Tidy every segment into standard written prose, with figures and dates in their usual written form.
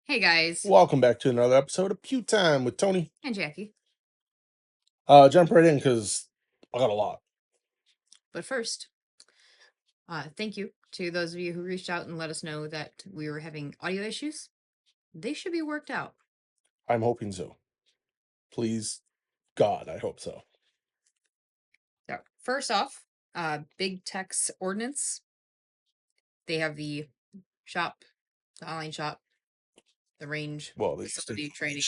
Hey guys. Welcome back to another episode of Pew Time with Tony. And Jackie. Jump right in because I got a lot. But first, thank you to those of you who reached out and let us know that we were having audio issues. They should be worked out. I'm hoping so. Please, God, I hope so. So, first off, Big Tech's Ordnance. They have the shop, the online shop, the range, facility training.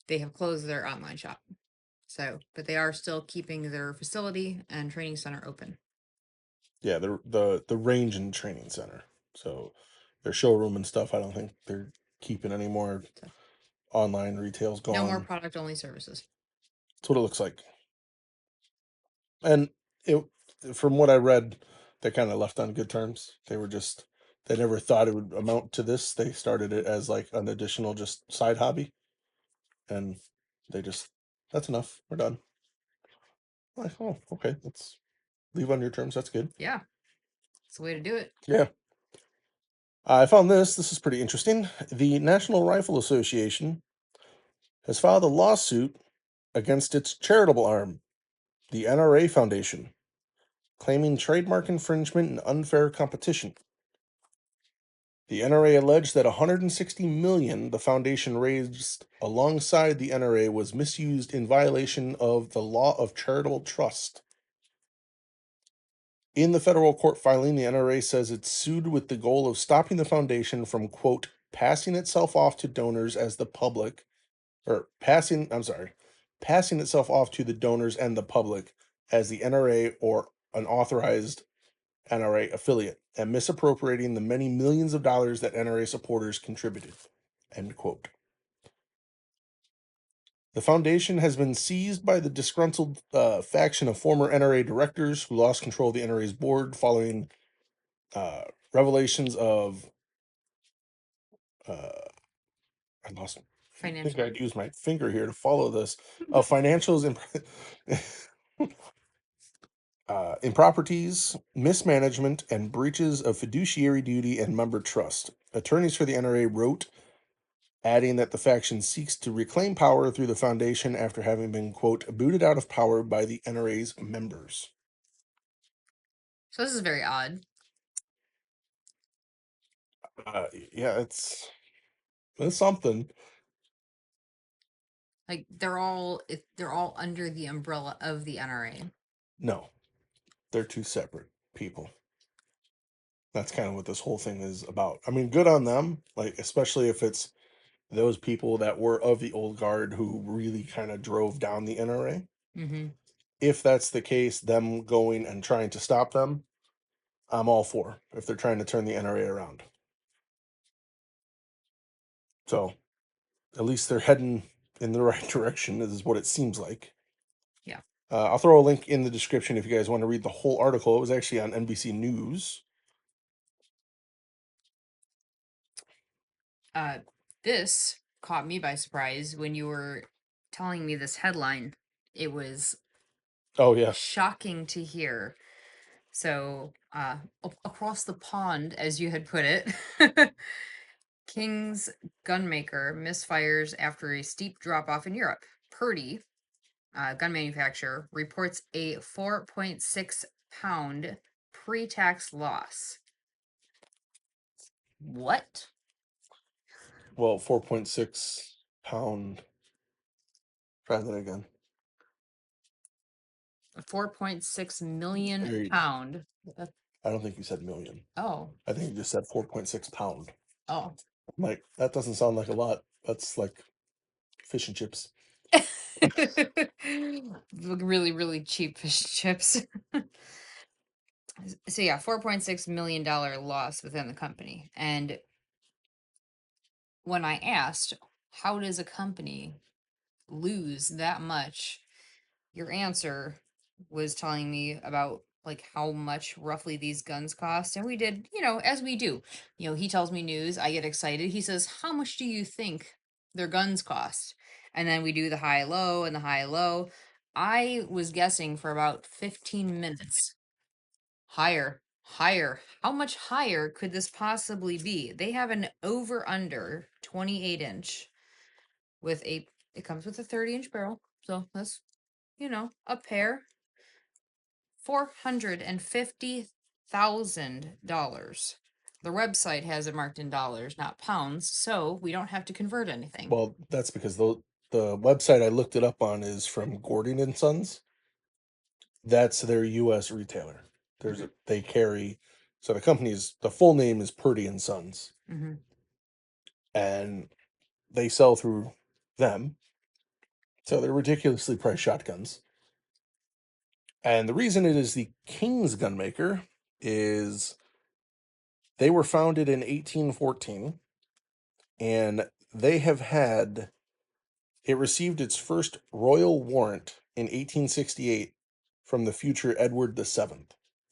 They have closed their online shop. So, but they are still keeping their facility and training center open. Yeah, the range and training center. So their showroom and stuff, I don't think they're keeping any more. Online retail's gone. No more product only services. That's what it looks like. And from what I read, they kind of left on good terms. They never thought it would amount to this. They started it as like an additional just side hobby. And that's enough. We're done. Like, oh, okay. Let's leave on your terms. That's good. Yeah. It's the way to do it. Yeah. I found this. This is pretty interesting. The National Rifle Association has filed a lawsuit against its charitable arm, the NRA Foundation, claiming trademark infringement and unfair competition. The NRA alleged that $160 million the foundation raised alongside the NRA was misused in violation of the law of charitable trust. In the federal court filing, the NRA says it sued with the goal of stopping the foundation from, quote, passing itself off to donors as the public, or passing itself off to the donors and the public as the NRA or an authorized NRA affiliate, and misappropriating the many millions of dollars that NRA supporters contributed, end quote. The foundation has been seized by the disgruntled faction of former NRA directors who lost control of the NRA's board following revelations of I lost. I think I'd use my finger here to follow this. Financials improperties, mismanagement, and breaches of fiduciary duty and member trust. Attorneys for the NRA wrote, adding that the faction seeks to reclaim power through the foundation after having been, quote, booted out of power by the NRA's members. So this is very odd. Yeah, it's something. Like they're all under the umbrella of the NRA. No, they're two separate people. That's kind of what this whole thing is about. I mean, good on them, like especially if it's those people that were of the old guard who really kind of drove down the NRA. Mm-hmm. If that's the case, them going and trying to stop them, I'm all for if they're trying to turn the NRA around. So at least they're heading in the right direction, is what it seems like. Yeah. I'll throw a link in the description if you guys want to read the whole article. It was actually on NBC News. This caught me by surprise when you were telling me this headline. It was shocking to hear. So, across the pond, as you had put it, King's gunmaker misfires after a steep drop off in Europe. Purdy, gun manufacturer, reports a 4.6 pound pre-tax loss. What? Well, 4.6 pound. Try that again. 4.6 million pound. I don't think you said million. Oh. I think you just said 4.6 pound. Oh. Like, that doesn't sound like a lot. That's like fish and chips. Really, really cheap fish and chips. So yeah, $4.6 million loss within the company. And when I asked, how does a company lose that much? Your answer was telling me about like how much roughly these guns cost. And we did, as we do. He tells me news, I get excited. He says, how much do you think their guns cost? And then we do the high low and the high low. I was guessing for about 15 minutes. Higher. higher. How much higher could this possibly be? They have an over under 28-inch with a, it comes with a 30-inch barrel. So that's, a pair. $450,000. The website has it marked in dollars, not pounds, so we don't have to convert anything. Well, that's because the website I looked it up on is from Gordon and Sons. That's their U.S. retailer. They carry, so the full name is Purdy and Sons, Mm-hmm. and they sell through them. So they're ridiculously priced shotguns. And the reason it is the King's gunmaker is they were founded in 1814, and they have had it received its first royal warrant in 1868 from the future Edward VII.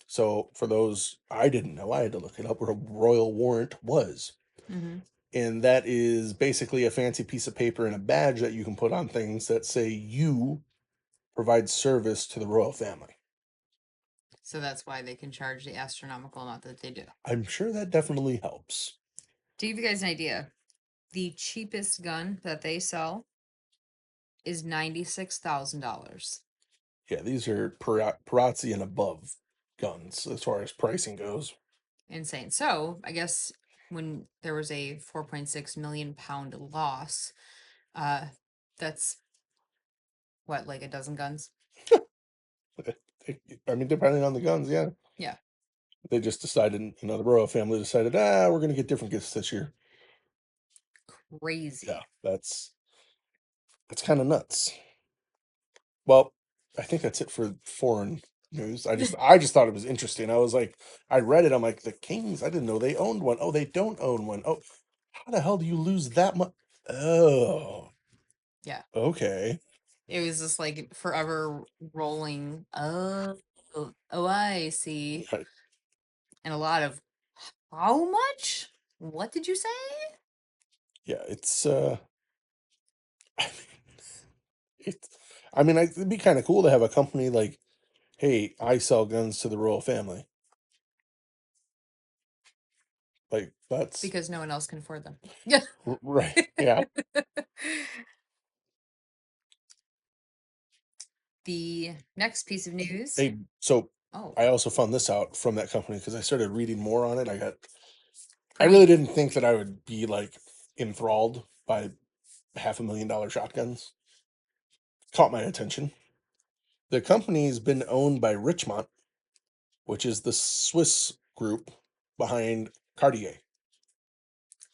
So, for those I didn't know, I had to look it up what a royal warrant was. Mm-hmm. And that is basically a fancy piece of paper and a badge that you can put on things that say you provide service to the royal family. So that's why they can charge the astronomical amount that they do. I'm sure that definitely helps. To give you guys an idea, the cheapest gun that they sell is $96,000. Yeah, these are Perazzi and above guns as far as pricing goes. Insane. So I guess when there was a 4.6 million pound loss, that's what, like a dozen guns? I mean, depending on the guns, yeah. Yeah. They just decided, the royal family decided, we're going to get different gifts this year. Crazy. Yeah, that's kind of nuts. Well, I think that's it for foreign news. I just thought it was interesting. I was like, I read it. I'm like, the Kings. I didn't know they owned one. Oh, they don't own one. Oh, how the hell do you lose that much? Oh, Yeah. okay. It was just like forever rolling. Oh, I see. Right. And a lot of, how much? What did you say? Yeah, it's I mean, it'd be kind of cool to have a company like, hey, I sell guns to the royal family. Like that's Because no one else can afford them. Yeah. right. Yeah. The next piece of news. Hey, so Oh, I also found this out from that company because I started reading more on it. I pretty. really didn't think that I would be like enthralled by $500,000 shotguns. Caught my attention. The company's been owned by Richmont, which is the Swiss group behind Cartier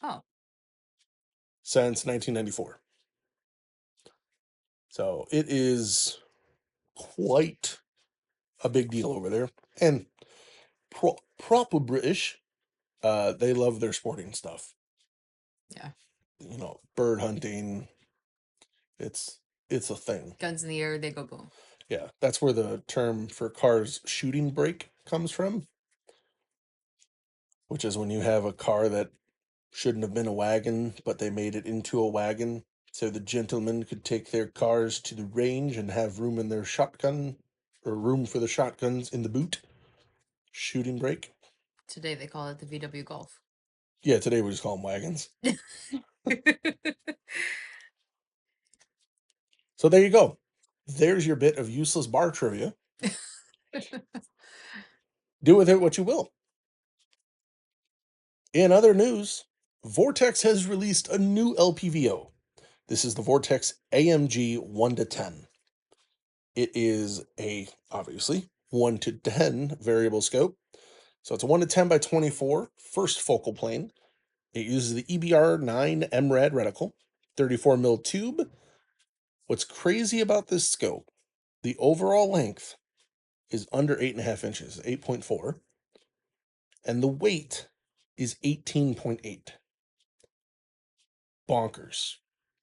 Oh, since 1994. So it is quite a big deal over there. And proper British, they love their sporting stuff. yeah. Bird hunting. It's a thing. Guns in the air, they go boom. Yeah, that's where the term for cars shooting brake comes from, which is when you have a car that shouldn't have been a wagon, but they made it into a wagon so the gentlemen could take their cars to the range and have room in their shotgun or room for the shotguns in the boot. Shooting brake. Today they call it the VW Golf. Yeah, today we just call them wagons. So there you go. There's your bit of useless bar trivia. Do with it what you will. In other news, Vortex has released a new LPVO. This is the Vortex AMG 1 to 10. It is obviously 1 to 10 variable scope. So it's a 1 to 10 by 24 first focal plane. It uses the EBR9 MRAD reticle, 34 mil tube. What's crazy about this scope, the overall length is under 8.5 inches, 8.4, and the weight is 18.8. Bonkers.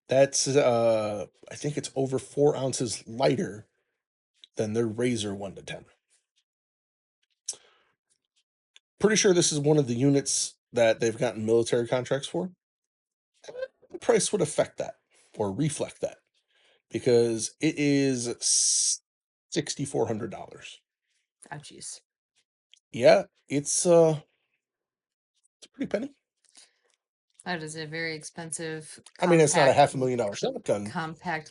That's I think it's over 4 ounces lighter than their Razor 1 to 10. Pretty sure this is one of the units that they've gotten military contracts for. The price would affect that or reflect that because it is $6,400. Oh, jeez. Yeah, it's a pretty penny. That is a very expensive, I mean, it's not a compact, $500,000 shotgun.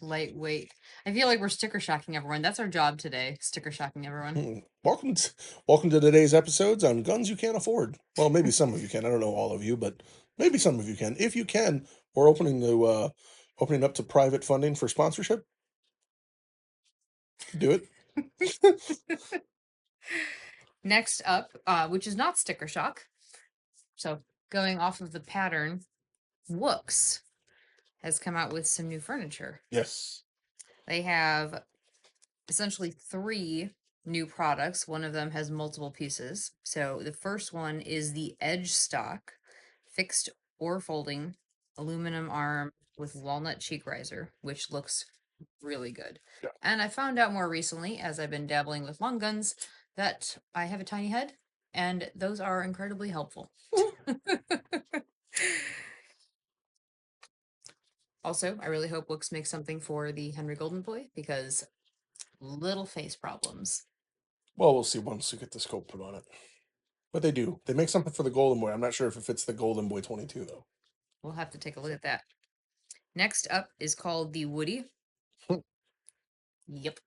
lightweight. I feel like we're sticker shocking everyone. That's our job today, sticker shocking everyone. Welcome to today's episodes on guns you can't afford. Well, maybe some of you can. I don't know all of you, but maybe some of you can. If you can, we're opening up to private funding for sponsorship. Do it. Next up, which is not sticker shock. So going off of the pattern, Woox has come out with some new furniture. Yes. They have essentially 3 new products. One of them has multiple pieces. So the first one is the Edge stock, fixed or folding aluminum arm with walnut cheek riser, which looks really good. Yeah. And I found out more recently, as I've been dabbling with long guns, that I have a tiny head, and those are incredibly helpful. Also, I really hope Woox makes something for the Henry Golden Boy because little face problems. Well, we'll see once we get the scope put on it. But they do. They make something for the Golden Boy. I'm not sure if it fits the Golden Boy 22 though. We'll have to take a look at that. Next up is called the Woody. Yep,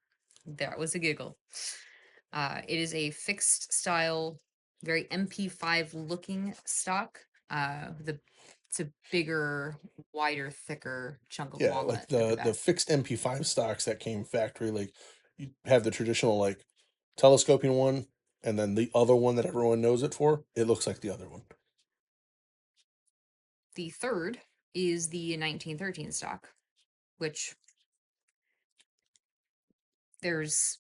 that was a giggle. It is a fixed style, very MP5 looking stock. It's a bigger, wider, thicker chunk of Yeah, like walnut at the the back. fixed MP5 stocks that came factory, like you have the traditional like telescoping one, and then the other one that everyone knows it for. It looks like the other one. The third is the 1913 stock, which there's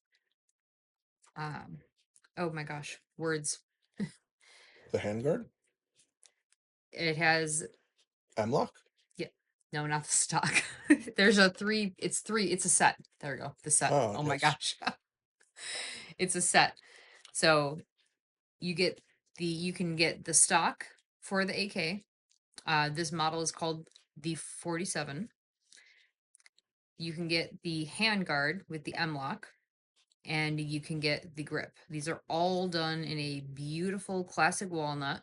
oh my gosh, words. The handguard, It has M-lock. yeah, no, not the stock. There's a 3, it's a set. There we go. The set. Oh Oh my yes, gosh. It's a set. So you can get the stock for the AK. This model is called the 47. You can get the handguard with the M-lock, and you can get the grip. These are all done in a beautiful classic walnut.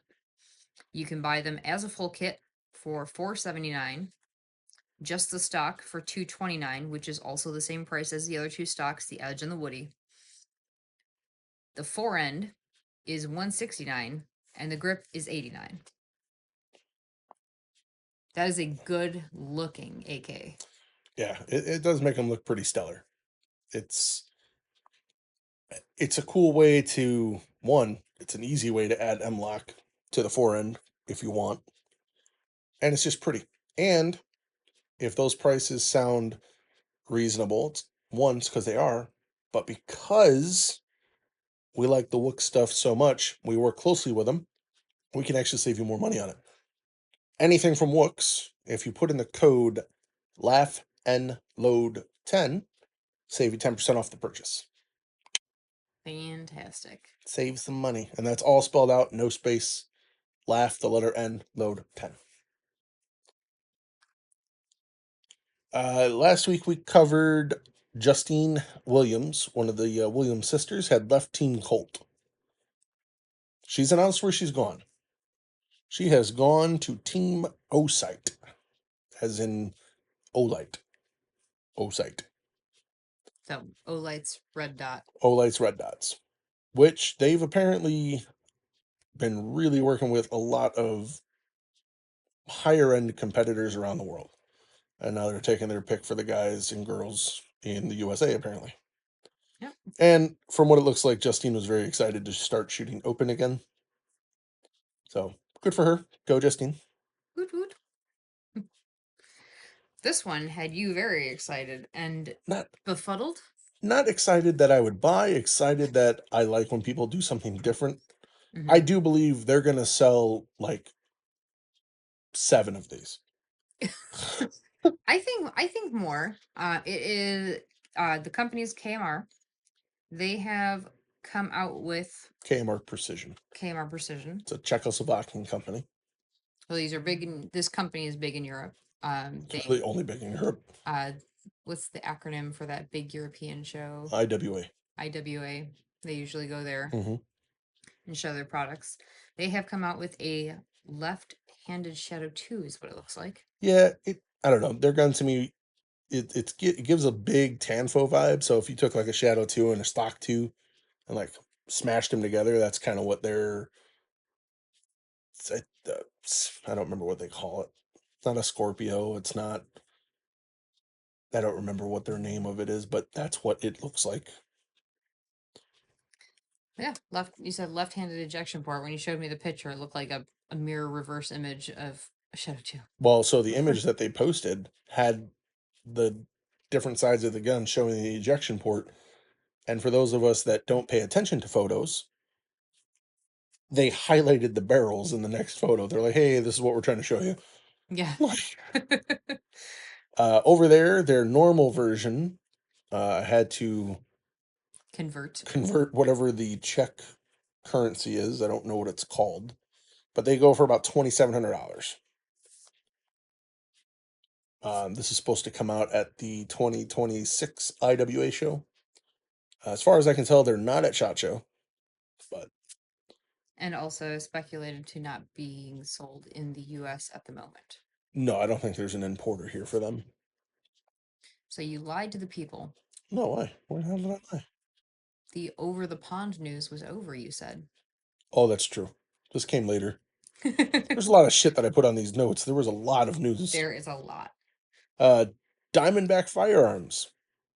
You can buy them as a full kit for $479, just the stock for $229, which is also the same price as the other 2 stocks, the Edge and the Woody. The fore end is $169, and the grip is $89. That is a good looking AK. yeah, it does make them look pretty stellar. It's it's a cool way to one. It's an easy way to add M-lock to the fore end if you want, and it's just pretty. And if those prices sound reasonable, it's once because they are, but because we like the Wook stuff so much, we work closely with them, we can actually save you more money on it. Anything from Wooks, if you put in the code LAUGHNLOAD10, save you 10% off the purchase. Fantastic. Save some money. And that's all spelled out, no space, laugh, the letter N, load 10. Last week we covered Justine Williams, one of the Williams sisters, had left Team Colt. She's announced where she's gone. She has gone to Team Osite, as in Olight. Osite. So Olight's red dot. Olight's red dots, which they've apparently been really working with a lot of higher end competitors around the world. And now they're taking their pick for the guys and girls in the USA, apparently. Yep. And from what it looks like, Justine was very excited to start shooting open again. So good for her. Go, Justine. Woot woot. This one had you very excited and Not befuddled. not excited that I would buy, excited that I like when people do something different. I Mhm. do believe they're gonna sell like 7 of these. I think more. It is the company's KMR. They have come out with KMR Precision. KMR Precision. It's a Czechoslovakian company. So these are big in this company is big in Europe. It's They really only big in Europe. what's the acronym for that big European show? IWA. IWA. They usually go there. Mm-hmm. and show their products. They have come out with a left-handed Shadow 2 is what it looks like. Yeah, I don't know. Their gun to me, it gives a big Tanfo vibe. So if you took like a Shadow 2 and a stock 2 and like smashed them together, that's kind of what they're. I don't remember what they call it. It's not a Scorpio. It's not. I don't remember what their name of it is, but that's what it looks like. Yeah, you said left-handed ejection port. When you showed me the picture, it looked like a mirror reverse image of a Shadow 2. Well, so the image that they posted had the different sides of the gun showing the ejection port. And for those of us that don't pay attention to photos, they highlighted the barrels in the next photo. They're like, hey, this is what we're trying to show you. Yeah. Over there, their normal version had to convert whatever the Czech currency is. I don't know what it's called, but they go for about $2,700. This is supposed to come out at the 2026 IWA show. As far as I can tell, they're not at SHOT Show, but And also speculated to not being sold in the US at the moment. no, I don't think there's an importer here for them. So you lied to the people. No, why? Where the hell did I lie? The over the pond news was over, you said. Oh, that's true. This came later. There's a lot of shit that I put on these notes. There was a lot of news. There is a lot. Diamondback Firearms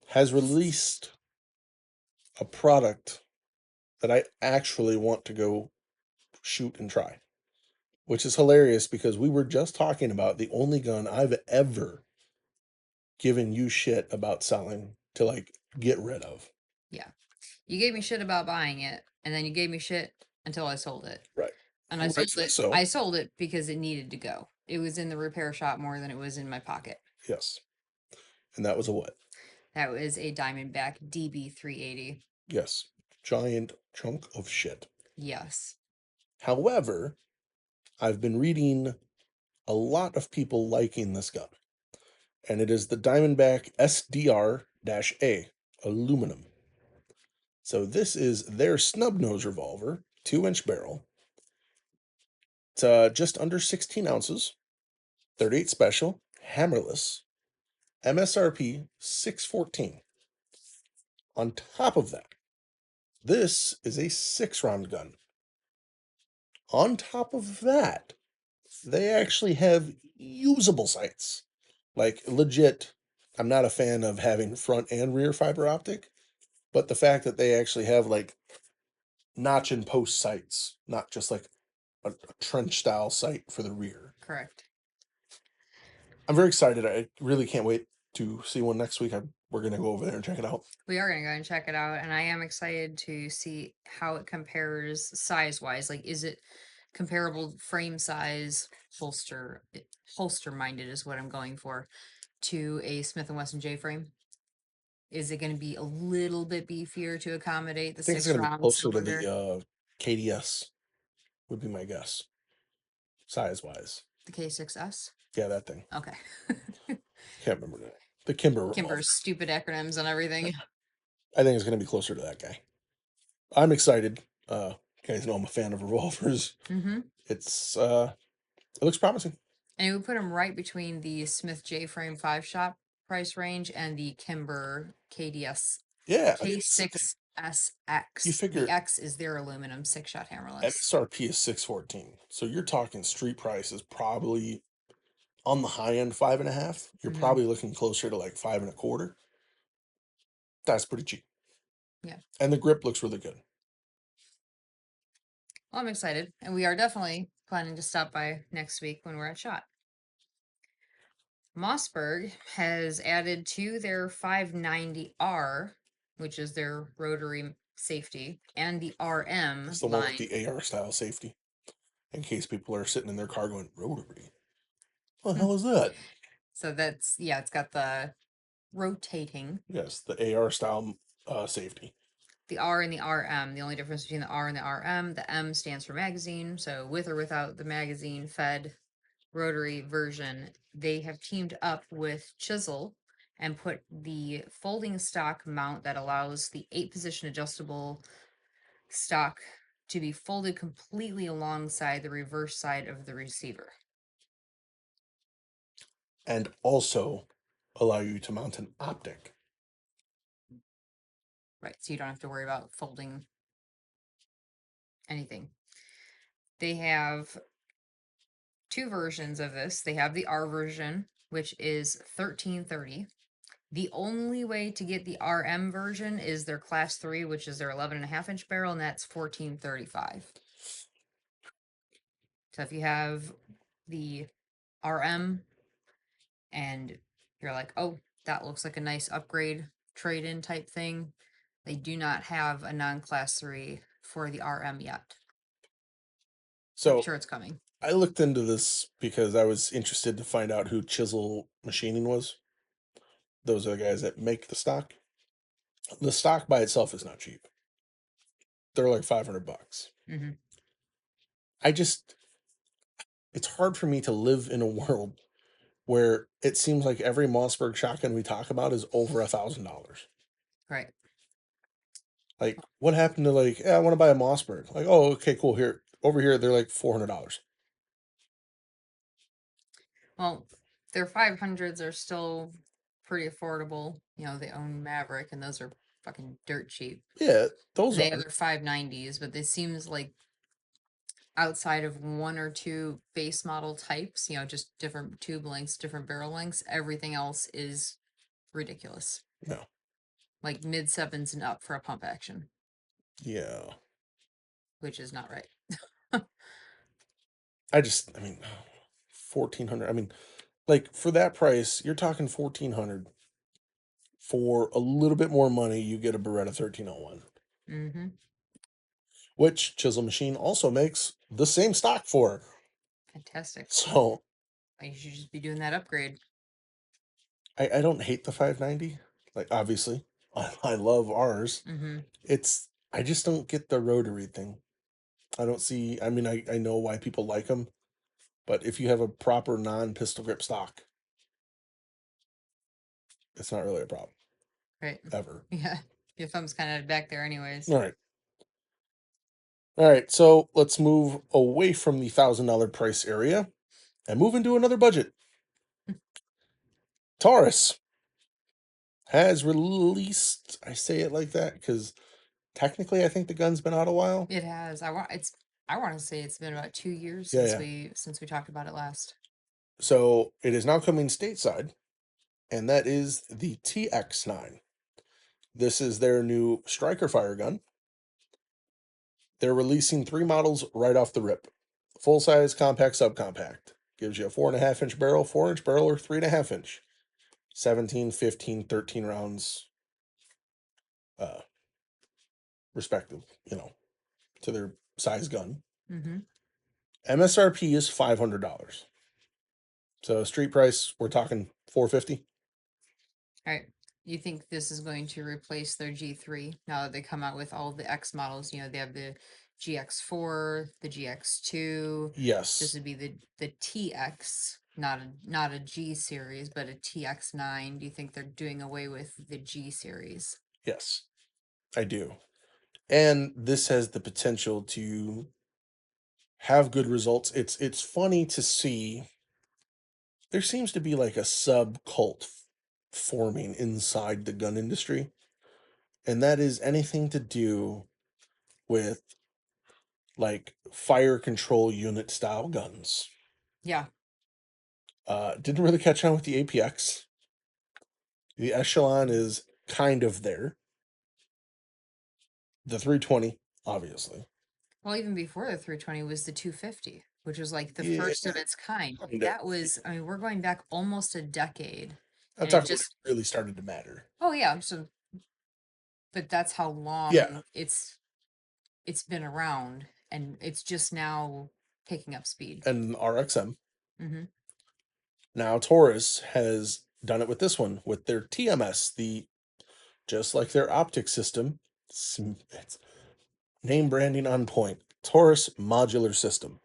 has released a product that I actually want to go shoot and try, which is hilarious because we were just talking about the only gun I've ever given you shit about selling to like get rid of. Yeah. You gave me shit about buying it, and then you gave me shit until I sold it. Right. And I sold Rightfully it. so. I sold it because it needed to go. It was in the repair shop more than it was in my pocket. Yes. And that was a what? That was a Diamondback DB380. Yes. Giant chunk of shit. Yes. However, I've been reading a lot of people liking this gun, and it is the Diamondback SDR-A aluminum. So this is their snub nose revolver, 2-inch barrel. It's just under 16 ounces, 38 special, hammerless, MSRP $614. On top of that, this is a 6-round gun. On top of that, they actually have usable sights. Like legit, I'm not a fan of having front and rear fiber optic, but the fact that they actually have like notch and post sights, not just like a trench style sight for the rear. Correct. I'm very excited. I really can't wait to see one next week. We're going to go over there and check it out. We are going to go and check it out, and I am excited to see how it compares size-wise. Like, is it comparable frame size, holster minded is what I'm going for, to a Smith & Wesson J-frame? Is it going to be a little bit beefier to accommodate the I think it's going to be 6-round closer to cylinder? the KDS, would be my guess, size wise. The K6S? Yeah, that thing. Okay. Can't remember that. The Kimber revolver. Kimber's stupid acronyms and everything. I think it's going to be closer to that guy. I'm excited. You guys know I'm a fan of revolvers. Mm-hmm. It looks promising. And it would put him right between the Smith J-frame 5-shot price range and the Kimber KDS Yeah, K6SX. you figure The X is their aluminum 6-shot hammerless. MSRP is $614, so you're talking street price is probably on the high end 5.5. You're probably looking closer to like 5.25. That's pretty cheap. Yeah, and the grip looks really good. well, I'm excited, and we are definitely planning to stop by next week when we're at SHOT. Mossberg has added to their 590R, which is their rotary safety, and the RM It's the one line. with the AR style safety, in case people are sitting in their car going, rotary. What the hell is that? So that's, yeah, it's got the rotating. Yes, the AR style safety. The R and the RM. The only difference between the R and the RM, the M stands for magazine. So with or without the magazine fed rotary version, they have teamed up with Chisel and put the folding stock mount that allows the 8-position adjustable stock to be folded completely alongside the reverse side of the receiver. And also allow you to mount an optic. Right, so you don't have to worry about folding anything. They have two versions of this. They have the R version, which is $13.30. The only way to get the RM version is their class 3, which is their 11.5-inch barrel, and that's $14.35. So if you have the RM and you're like, oh, that looks like a nice upgrade trade-in type thing, they do not have a non-class 3 for the RM yet. I'm So sure it's coming. I looked into this because I was interested to find out who Chisel Machining was. Those are the guys that make the stock. The stock by itself is not cheap. They're like $500. Mm-hmm. It's hard for me to live in a world where it seems like every Mossberg shotgun we talk about is over $1,000. Right. Like, what happened to like, yeah, I want to buy a Mossberg. Like, oh, okay, cool. Here, over here, they're like $400. Well, their 500s are still pretty affordable. You know, they own Maverick, and those are fucking dirt cheap. Yeah, those They have are. their 590s, but it seems like outside of one or two base model types, you know, just different tube lengths, different barrel lengths, everything else is ridiculous. No. Like mid sevens and up for a pump action, Yeah. which is not right. I mean, 1,400. I mean, like for that price, you're talking 1,400. For a little bit more money, you get a Beretta 1301, Mm-hmm. which Chisel Machine also makes the same stock for. Fantastic. So You should just be doing that upgrade. I don't hate the 590. Like, obviously, I love ours. Mm-hmm. I just don't get the rotary thing. I don't see, I mean, I know why people like them, but if you have a proper non-pistol grip stock, it's not really a problem, Right. ever. Yeah. Your thumb's kind of back there anyways. All right. All right, so let's move away from the $1,000 price area and move into another budget. Taurus has released, I say it like that because technically I think the gun's been out a while. It has. I want to say it's been about 2 years Yeah, since yeah. we talked about it last. So it is now coming stateside, and that is the TX9. This is their new striker fire gun. They're releasing 3 models right off the rip. Full size, compact, subcompact. Gives you a 4.5-inch barrel, 4-inch barrel, or 3.5-inch. 17, 15, 13 rounds, uh, respective, to their size gun. Mm-hmm. MSRP is $500. So street price, we're talking $450. All right. You think this is going to replace their G3 now that they come out with all the X models? You know, they have the GX4, the GX2. This Yes, would be the TX, not a G series, but a TX9. Do you think they're doing away with the G series? yes, I do. And this has the potential to have good results. It's funny to see there seems to be like a sub cult forming inside the gun industry, and that is anything to do with like fire control unit style guns. Yeah. Didn't really catch on with the APX. The Echelon is kind of there. The 320, obviously. Well, even before the 320 was the 250, which was like the Yeah, first of its kind. kind of. That was, I mean, we're going back almost a decade, I'm and it talking when just, it really started to matter. oh yeah, so, but that's how Yeah, long it's been around, and it's just now picking up speed. and RXM. Mm-hmm. Now Taurus has done it with this one with their TMS, the just like their optic system. It's name branding on point. Taurus modular system.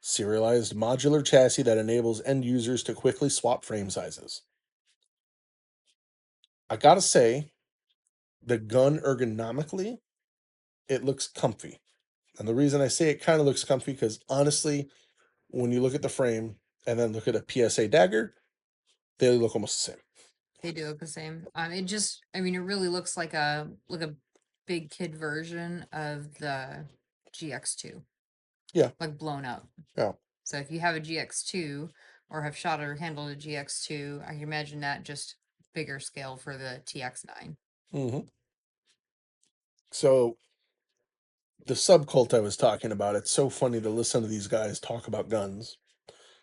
Serialized modular chassis that enables end users to quickly swap frame sizes. I gotta say, the gun ergonomically, it looks comfy. And the reason I say it kind of looks comfy, because honestly, when you look at the frame and then look at a PSA dagger, they look almost the same. They do look the same. I mean, it really looks like a big kid version of the GX2. Yeah. Like blown up. Yeah. So if you have a GX2 or have shot or handled a GX2, I can imagine that just bigger scale for the TX9. Mm-hmm. So the subcult I was talking about, it's so funny to listen to these guys talk about guns,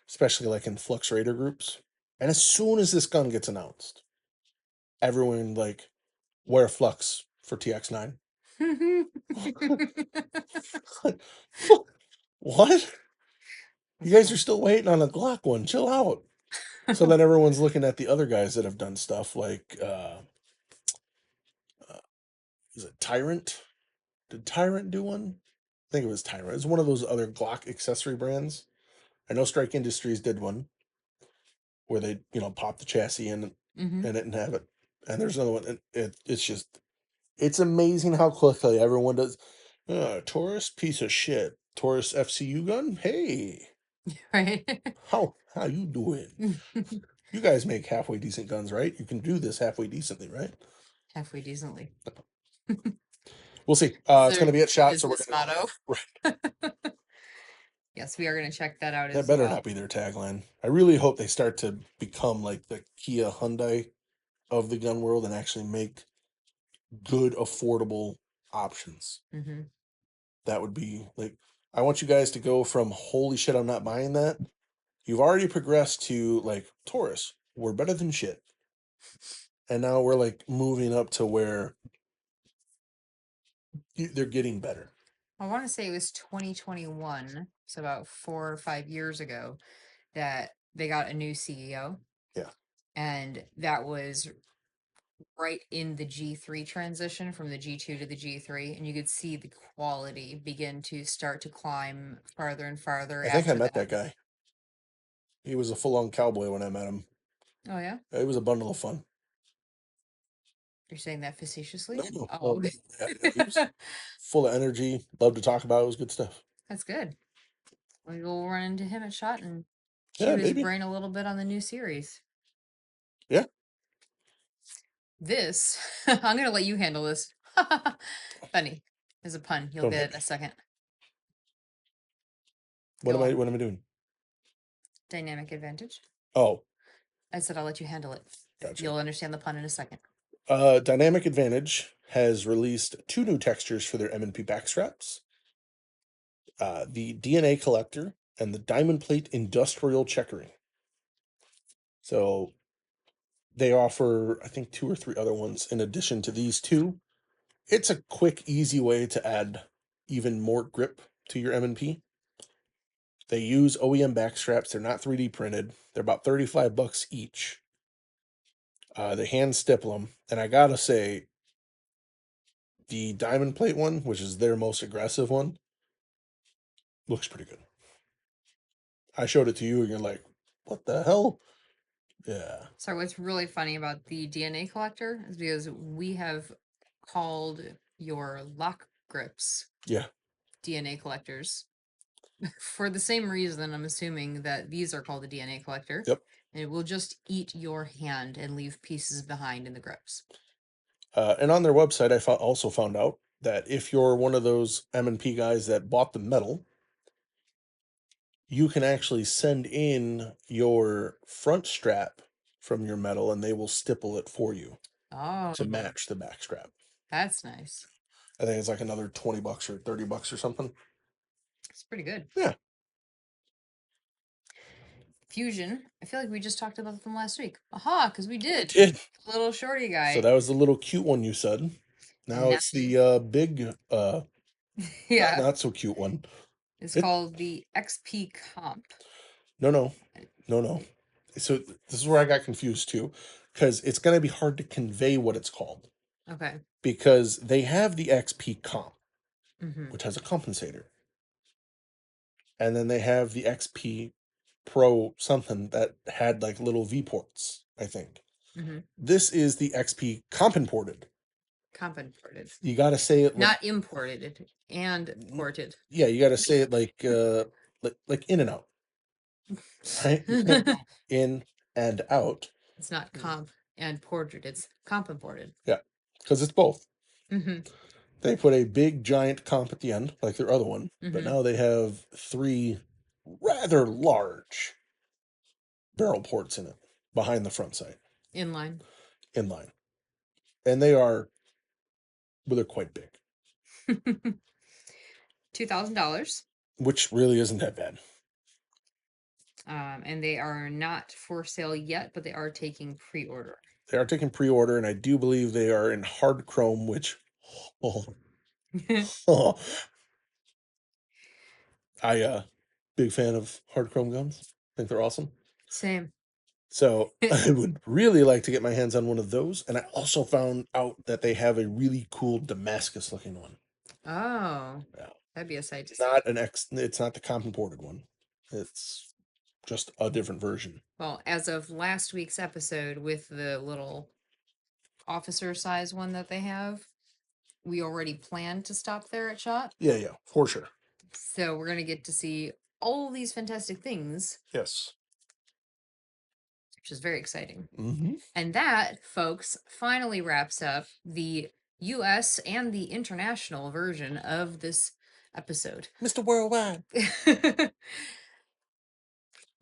especially like in Flux Raider groups. And as soon as this gun gets announced, everyone like, wear Flux for TX9. What? You guys are still waiting on a Glock one. Chill out. So then everyone's looking at the other guys that have done stuff like, is it Tyrant? Did Tyrant do one? I think it was Tyrant. It's one of those other Glock accessory brands. I know Strike Industries did one where they, pop the chassis in Mm-hmm. it and have it. And there's another one. It's amazing how quickly everyone does. Taurus, piece of shit. Taurus FCU gun? Hey, Right. how you doing? You guys make halfway decent guns, right? You can do this halfway decently, right? Halfway decently. We'll see. It's It's going their to be at Shot, so we're business going motto. to. Right. Yes, we are going to check that out That as better well. not be their tagline. I really hope they start to become like the Kia Hyundai of the gun world and actually make good, affordable options. Mm-hmm. That would be like, I want you guys to go from holy shit, I'm not buying that. You've already progressed to like Taurus, we're better than shit. And now we're like moving up to where they're getting better. I want to say it was 2021, so about 4 or 5 years ago, that they got a new CEO. Yeah. And that was right in the G3 transition from the G2 to the G3. And you could see the quality begin to start to climb farther and farther I think I after met that. that guy. He was a full-on cowboy when I met him. Oh, yeah? It was a bundle of fun. You're saying that facetiously? No, Oh, okay. yeah, he was full of energy. Loved to talk about it. It was good stuff. That's good. We'll run into him at Shot and Yeah, chew his maybe. brain a little bit on the new series. Yeah. This, I'm going to let you handle this. Funny. There's a pun. You'll Don't get hit it in me. a second. What Go am I? on. What am I doing? Dynamic advantage. Oh, I said I'll let you handle it. gotcha. You'll understand the pun in a second. Dynamic Advantage has released 2 new textures for their M&P backstraps. The DNA Collector and the Diamond Plate Industrial Checkering. So they offer, I think, 2 or 3 other ones in addition to these 2. It's a quick, easy way to add even more grip to your M&P. They use OEM backstraps. They're not 3D printed. They're about $35 each. They hand stipple them, and I gotta say, the diamond plate one, which is their most aggressive one, looks pretty good. I showed it to you, and you're like, "What the hell?" Yeah, So what's really funny about the DNA collector is because we have called your lock grips yeah, DNA collectors for the same reason. I'm assuming that these are called the DNA collector. yep. And it will just eat your hand and leave pieces behind in the grips. And on their website, I also found out that if you're one of those M&P guys that bought the metal, you can actually send in your front strap from your metal, and they will stipple it for you Oh, to match the back strap. that's nice. I think it's like another $20 or $30 or something. It's pretty good. Yeah. Fusion. I feel like we just talked about them last week. Aha, because we We did. did. Little shorty So guy. that was the little cute one you said. Now Now, it's the big, yeah, not so cute one. it's It called the XP Comp. no. So this is where I got confused too, because it's going to be hard to convey what it's called Okay. because they have the XP comp, Mm-hmm. which has a compensator, and then they have the XP Pro something that had like little V ports. I think Mm-hmm. this is the XP comp imported. Compenported. You got to say it Not imported and ported. Yeah, you got to say it like in and out, right? You can't go in and out. It's not comp and ported. It's comp imported. Yeah, because it's both. Mm-hmm. They put a big giant comp at the end, like their other one, but Mm-hmm. now they have 3 rather large barrel ports in it behind the front sight, Inline. inline, and they're quite big, $2,000. which really isn't that bad. And they are not for sale yet, but they are taking pre-order. They are taking pre-order, and I do believe they are in hard chrome, which oh, big fan of hard chrome guns. Think they're awesome. Same. So I would really like to get my hands on one of those. And I also found out that they have a really cool Damascus looking one. Oh, Yeah. that'd be a sight to see. It's not the comp imported one. It's just a different version. Well, as of last week's episode with the little officer size one that they have, we already planned to stop there at SHOT. Yeah, for sure. So we're going to get to see all these fantastic things. Yes. Which is very exciting. Mm-hmm. And that, folks, finally wraps up the US and the international version of this episode. Mr. Worldwide.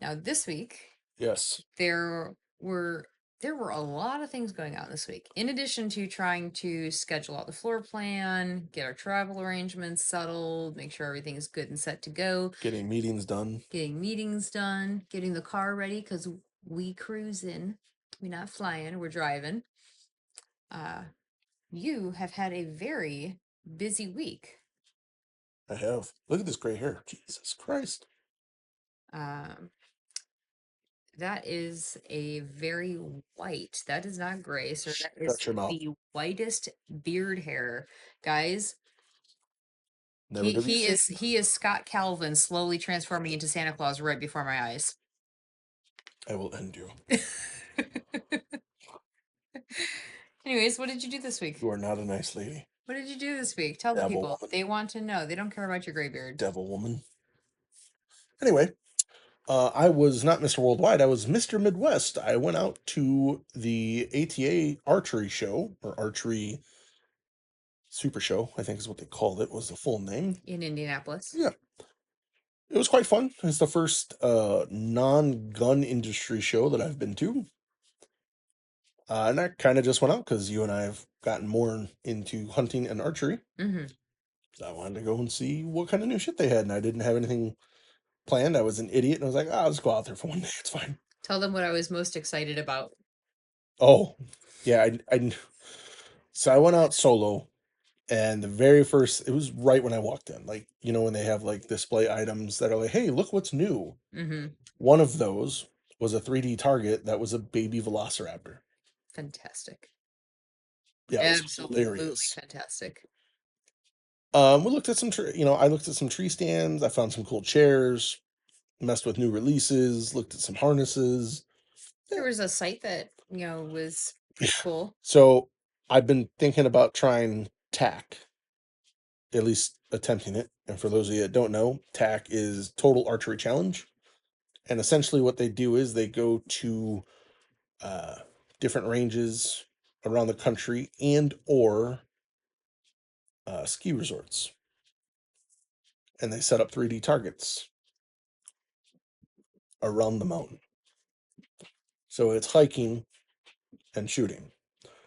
Now, this week, yes, there were a lot of things going on this week. In addition to trying to schedule out the floor plan, get our travel arrangements settled, make sure everything is good and set to go, getting meetings done, getting the car ready because we cruising. We're not flying, we're driving. You have had a very busy week. I have. Look at this gray hair. Jesus Christ. That is a very white. That is not gray, sir. That is Shut your mouth. the whitest beard hair, guys. Never to be He seen. he is Scott Calvin slowly transforming into Santa Claus right before my eyes. I will end you. Anyways, what did you do this week? You are not a nice lady. What did you do this week? Tell the Devil people. woman. They want to know. They don't care about your gray beard. Devil woman. Anyway, I was not Mr. Worldwide. I was Mr. Midwest. I went out to the ATA archery show, or archery super show, I think is what they called it, was the full name. In Indianapolis. Yeah. It was quite fun. It's the first non-gun industry show that I've been to. And I kind of just went out because you and I have gotten more into hunting and archery. Mm-hmm. So I wanted to go and see what kind of new shit they had, and I didn't have anything planned. I was an idiot, and I was like, I'll just go out there for one day. It's fine. Tell them what I was most excited about. Oh, yeah. So I went out solo, and the very first, it was right when I walked in. Like, when they have like display items that are like, hey, look what's new. Mm-hmm. One of those was a 3D target that was a baby velociraptor. Fantastic. Yeah, absolutely hilarious. Fantastic. We looked at I looked at some tree stands. I found some cool chairs, messed with new releases, looked at some harnesses. There was a site that, was pretty cool. So I've been thinking about trying TAC, at least attempting it. And for those of you that don't know, TAC is Total Archery Challenge. And essentially what they do is they go to different ranges around the country and/or ski resorts. And they set up 3D targets around the mountain. So it's hiking and shooting.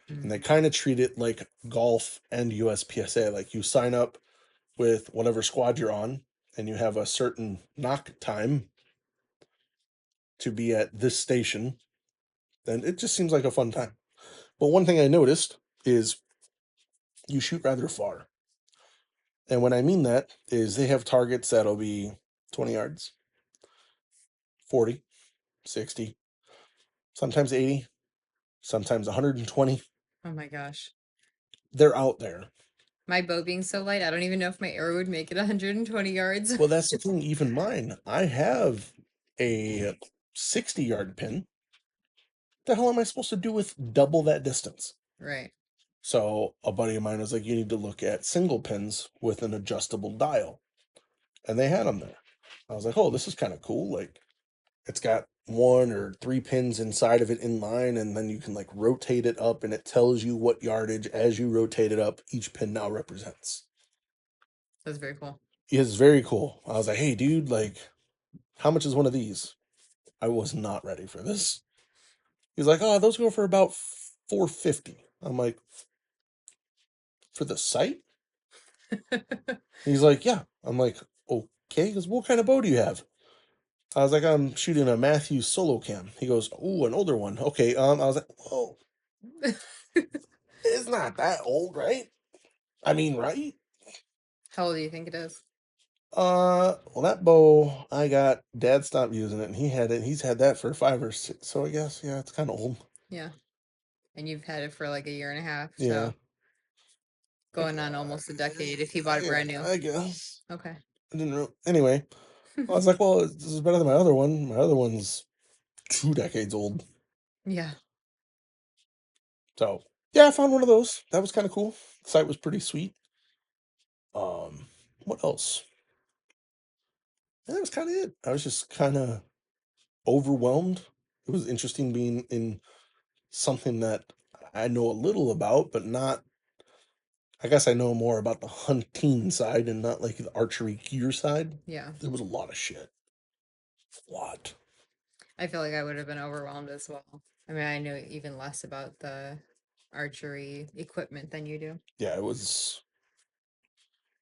And they kind of treat it like golf and USPSA. Like you sign up with whatever squad you're on, and you have a certain knock time to be at this station. And it just seems like a fun time. But one thing I noticed is you shoot rather far. And what I mean that is they have targets that'll be 20 yards, 40, 60, sometimes 80, sometimes 120. Oh my gosh. They're out there. My bow being so light, I don't even know if my arrow would make it 120 yards. Well, that's the thing. Even mine, I have a 60-yard pin. What the hell am I supposed to do with double that distance? Right. So a buddy of mine was like, you need to look at single pins with an adjustable dial. And they had them there. I was like, oh, this is kind of cool. Like, it's got 1 or 3 pins inside of it in line, and then you can like rotate it up, and it tells you what yardage as you rotate it up each pin now represents. That's very cool. It's very cool. I was like, hey, dude, like, how much is one of these? I was not ready for this. He's like, oh, those go for about $450. I'm like, for the sight? He's like, yeah. I'm like, okay, because what kind of bow do you have? I was like, I'm shooting a Matthews solo cam. He goes, oh, an older one. Okay. I was like, whoa, it's not that old, right? I mean, right? How old do you think it is? Well, that bow I got, Dad stopped using it, and he had it. He's had that for 5 or 6. So I guess, yeah, it's kind of old. Yeah. And you've had it for like a year and a half, Yeah. so going on almost a decade if you bought it brand new. I guess. Okay. I didn't know. Anyway, I was like, well, this is better than my other one. My other one's 2 decades old. Yeah. So yeah, I found one of those. That was kind of cool. The site was pretty sweet. What else? And that was kind of it. I was just kind of overwhelmed. It was interesting being in something that I know a little about, but not. I guess I know more about the hunting side and not like the archery gear side. Yeah. There was a lot of shit. A lot. I feel like I would have been overwhelmed as well. I mean, I know even less about the archery equipment than you do. Yeah, it was.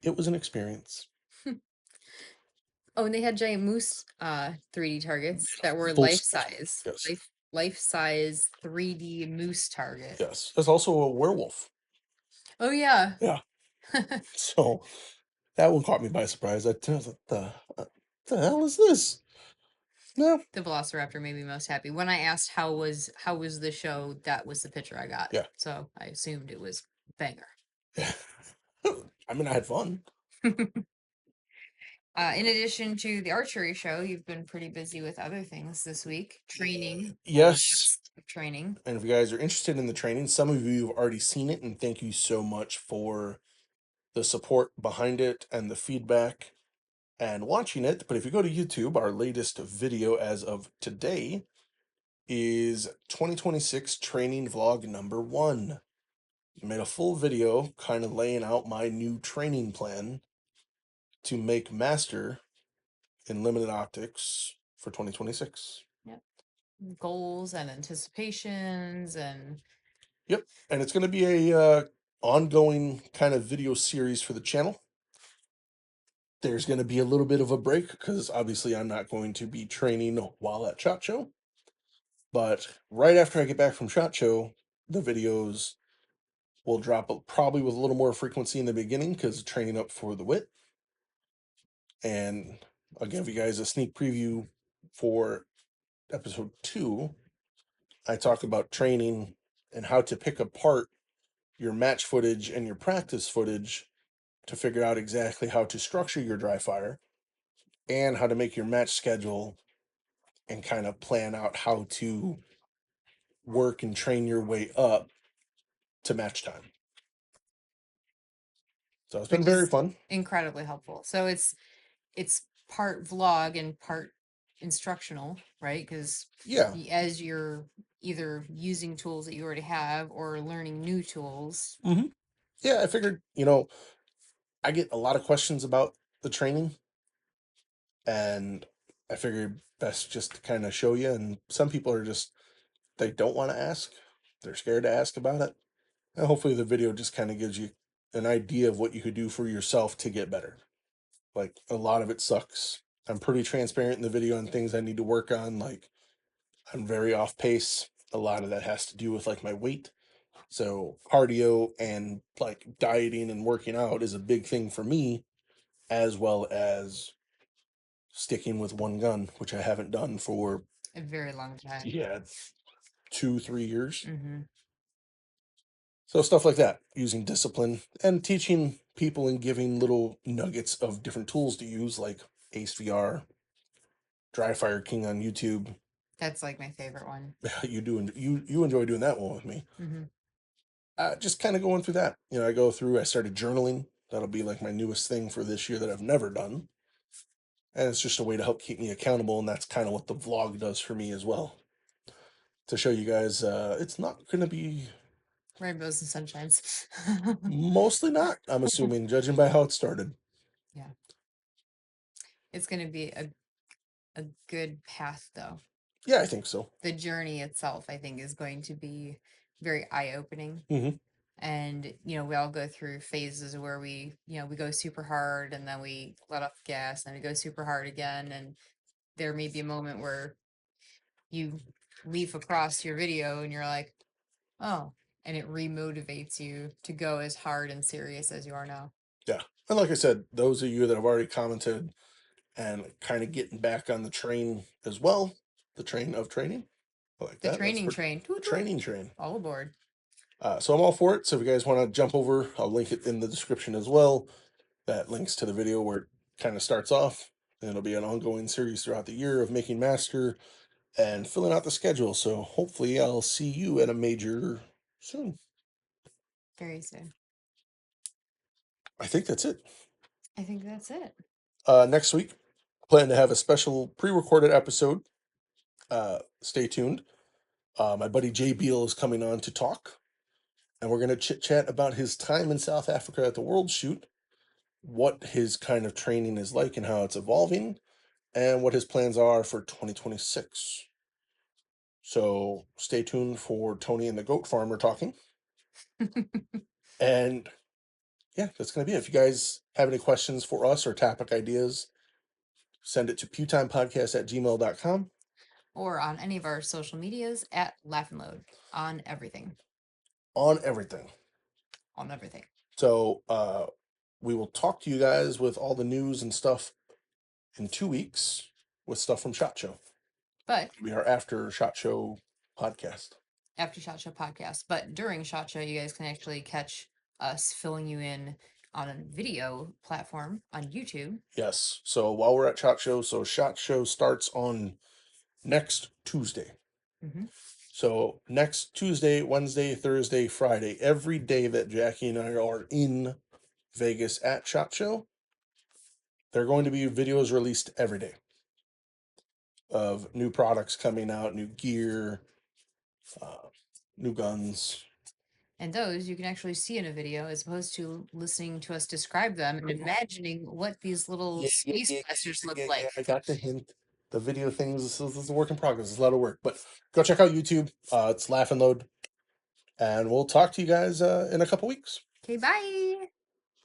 It was an experience. Oh, and they had giant moose 3D targets that were Full life size. size. Yes. Life size 3D moose target. Yes. There's also a werewolf. Oh yeah. Yeah. So that one caught me by surprise. I was like, the hell is this? No. The Velociraptor made me most happy. When I asked how was the show, that was the picture I got. Yeah. So I assumed it was banger. Yeah. I mean, I had fun. In addition to the archery show, you've been pretty busy with other things this week. Training. Yes. Training. And if you guys are interested in the training, some of you have already seen it, and thank you so much for the support behind it and the feedback and watching it. But if you go to YouTube, our latest video as of today is 2026 training vlog number 1. I made a full video kind of laying out my new training plan to make master in limited optics for 2026. Yep. Goals and anticipations and Yep. And it's going to be a ongoing kind of video series for the channel. There's going to be a little bit of a break because obviously I'm not going to be training while at SHOT Show. But right after I get back from SHOT Show, the videos will drop probably with a little more frequency in the beginning because training up for the WIT. And I'll give you guys a sneak preview for episode 2. I talk about training and how to pick apart your match footage and your practice footage to figure out exactly how to structure your dry fire and how to make your match schedule and kind of plan out how to work and train your way up to match time. So it's been which very is fun. incredibly helpful. So it's part vlog and part instructional, right? Because Yeah. as you're either using tools that you already have or learning new tools. Mm-hmm. Yeah, I figured, I get a lot of questions about the training, and I figured best just to kind of show you. And some people are just, they don't want to ask. They're scared to ask about it. And hopefully the video just kind of gives you an idea of what you could do for yourself to get better. Like, a lot of it sucks. I'm pretty transparent in the video on things I need to work on. Like, I'm very off pace. A lot of that has to do with like my weight. So cardio and like dieting and working out is a big thing for me, as well as sticking with one gun, which I haven't done for A very long time. 2-3 years. Mm-hmm. So stuff like that, using discipline and teaching people and giving little nuggets of different tools to use, like Ace VR, Dry Fire King on YouTube. That's like my favorite one. You enjoy doing that one with me. Mm-hmm. Just kind of going through that. I started journaling. That'll be like my newest thing for this year that I've never done. And it's just a way to help keep me accountable. And that's kind of what the vlog does for me as well. To show you guys, it's not going to be Rainbows and sunshines. mostly not, I'm assuming, judging by how it started. Yeah. It's going to be a good path, though. Yeah, I think so. The journey itself, I think, is going to be very eye-opening. Mm-hmm. And, we all go through phases where we go super hard and then we let off the gas and we go super hard again. And there may be a moment where you leaf across your video and you're like, oh, and it remotivates you to go as hard and serious as you are now. Yeah. And like I said, those of you that have already commented and kind of getting back on the train as well, the train of training. I like The that. training train. Toot, toot. Training train. All aboard. So I'm all for it. So if you guys want to jump over, I'll link it in the description as well. That links to the video where it kind of starts off. And it'll be an ongoing series throughout the year of making master and filling out the schedule. So hopefully I'll see you at a major soon. Very soon. I think that's it. I think that's it. Next week, plan to have a special pre-recorded episode. Stay tuned. My buddy Jay Beal is coming on to talk, and we're going to chit chat about his time in South Africa at the World Shoot, what his kind of training is like and how it's evolving, and what his plans are for 2026. So stay tuned for Tony and the Goat Farmer talking. And yeah, that's going to be it. If you guys have any questions for us or topic ideas, send it to pewtimepodcast@gmail.com. Or on any of our social medias at Laugh and Load on everything. On everything. On everything. So we will talk to you guys with all the news and stuff in 2 weeks with stuff from SHOT Show. But we are after SHOT Show podcast. After SHOT Show podcast. But during SHOT Show, you guys can actually catch us filling you in on a video platform on YouTube. Yes. So while we're at SHOT Show, SHOT Show starts on next Tuesday. Mm-hmm. So next Tuesday, Wednesday, Thursday, Friday, every day that Jackie and I are in Vegas at SHOT Show, there are going to be videos released every day of new products coming out, new gear, new guns. And those you can actually see in a video as opposed to listening to us describe them and imagining what these little space blasters look like. I got the hint. The video things, this is a work in progress. It's a lot of work. But go check out YouTube. It's Laugh and Load. And we'll talk to you guys in a couple weeks. Okay, bye.